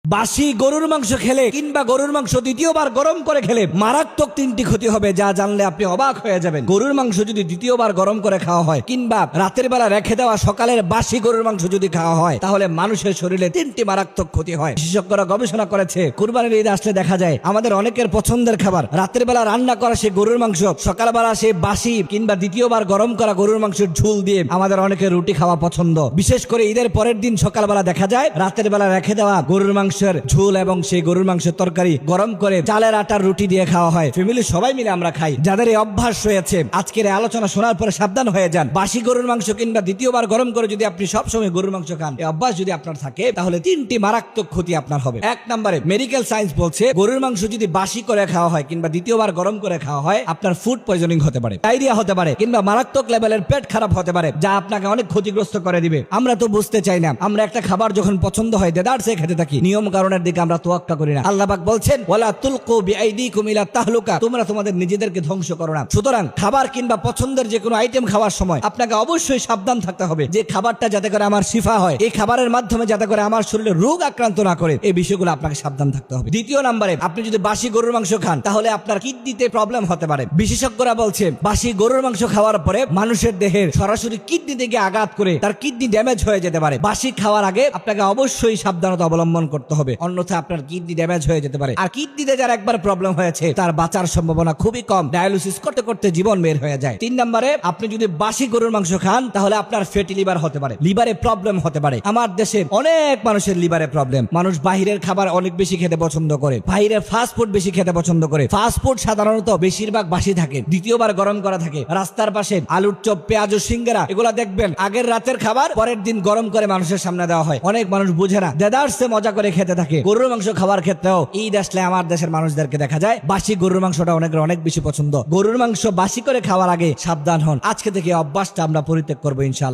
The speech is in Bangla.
বাসি গরুর মাংস খেলে কিংবা গরুর মাংস দ্বিতীয়বার গরম করে খেলে মারাত্মক তিনটি ক্ষতি হবে, যা জানলে আপনি অবাক হয়ে যাবেন। গরুর মাংস যদি দ্বিতীয়বার গরম করে খাওয়া হয় কিংবা রাতের বেলা রেখে দেওয়া সকালের বাসি গরুর মাংস যদি খাওয়া হয়, তাহলে মানুষের শরীরে তিনটি মারাত্মক ক্ষতি হয়। বিশেষজ্ঞরা গবেষণা করেছে, কুরবানির ঈদ আসলে দেখা যায় আমাদের অনেকের পছন্দের খাবার রাতের বেলা রান্না করা সেই গরুর মাংস, সকালবেলা সেই বাসি কিংবা দ্বিতীয়বার গরম করা গরুর মাংসের ঝোল দিয়ে আমাদের অনেকের রুটি খাওয়া পছন্দ। বিশেষ করে ঈদের পরের দিন সকালবেলা দেখা যায় রাতের বেলা রেখে দেওয়া গরুর মাংসের ঝোল এবং সেই গরুর মাংসের তরকারি গরম করে চালের আটার রুটি দিয়ে খাওয়া হয়। ফ্যামিলির সবাই মিলে আমরা খাই। যাদের এই অভ্যাস রয়েছে, আজকের এই আলোচনা শোনার পরে সাবধান হয়ে যান। বাসি গরুর মাংস কিংবা দ্বিতীয়বার গরম করে যদি আপনি সবসময় গরুর মাংস খান, এই অভ্যাস যদি আপনার থাকে, তাহলে তিনটি মারাত্মক ক্ষতি আপনার হবে। এক নম্বরে, মেডিকেল সায়েন্স বলছে গরুর মাংস যদি বাসি করে খাওয়া হয় কিংবা দ্বিতীয়বার গরম করে খাওয়া হয়, আপনার ফুড পয়জনিং হতে পারে, ডায়রিয়া হতে পারে কিংবা মারাত্মক লেভেলের পেট খারাপ হতে পারে, যা আপনাকে অনেক ক্ষতিগ্রস্ত করে দিবে। আমরা তো বুঝতে চাই না, আমরা একটা খাবার যখন পছন্দ হয় দেদারসে খেতে থাকি, নিয়ম কারণের দিকে আমরা তোয়াক্কা করি না। আল্লাহ পাক বলছেন, ওয়ালা তুলকু বিআইদিকুম ইলা তাহলুকা, তোমরা তোমাদের নিজেদেরকে ধ্বংস করো না। সুতরাং খাবার কিংবা পছন্দের যে কোনো আইটেম খাওয়ার সময় আপনাকে অবশ্যই সাবধান থাকতে হবে যে খাবারটা যাতে করে আমার শিফা হয়, এই খাবারের মাধ্যমে যাতে করে আমার শরীরে রোগ আক্রান্ত না করে, এই বিষয়গুলো আপনাকে সাবধান থাকতে হবে। দ্বিতীয় নম্বরে, আপনি যদি বাসি গরুর মাংস খান, তাহলে আপনার কিডনিতে প্রবলেম হতে পারে। বিশেষজ্ঞরা বলছে বাসি গরুর মাংস খাওয়ার পরে মানুষের দেহের সরাসরি কিডনি থেকে আঘাত করে তার কিডনি ড্যামেজ হয়ে যেতে পারে। বাসি খাওয়ার আগে আপনাকে অবশ্যই সাবধানতা অবলম্বন করতে হবে, অন্যথায় আপনার কিডনি ড্যামেজ হয়ে যেতে পারে। আর কিডনিতে যার একবার প্রবলেম হয়েছে তার বাঁচার সম্ভাবনা খুবই কম, ডায়ালিসিস করতে করতে জীবন বের হয়ে যায়। তিন নম্বরে, আপনি যদি বাসি গরুর মাংস খান, তাহলে আপনার ফ্যাটি লিভার হতে পারে, লিভারে প্রবলেম হতে পারে। আমার দেশে অনেক মানুষের লিভারে প্রবলেম। মানুষ বাহিরের খাবার অনেক বেশি খেতে পছন্দ করে, বাহিরের ফাস্ট ফুড বেশি খেতে পছন্দ করে। ফাস্ট ফুড সাধারণত বেশিরভাগ বাসি থাকে, দ্বিতীয়বার গরম করা থাকে। রাস্তার পাশে আলুর চপ, পেঁয়াজ ও সিঙ্গারা, এগুলা দেখবেন আগের রাতের খাবার পরের দিন গরম করে মানুষের সামনে দেওয়া হয়। অনেক মানুষ বুঝে না, দেদারসে মজা করে খেতে থাকে। গরুর মাংস খাওয়ার ক্ষেত্রেও ঈদ আসলে আমার দেশের মানুষদেরকে দেখা যায় বাসি গরুর মাংসটা অনেক বেশি পছন্দ। গরুর মাংস বাসি করে খাওয়ার আগে সাবধান হন। আজকে থেকে অভ্যাসটা আমরা পরিত্যাগ করবো ইনশাআল্লাহ।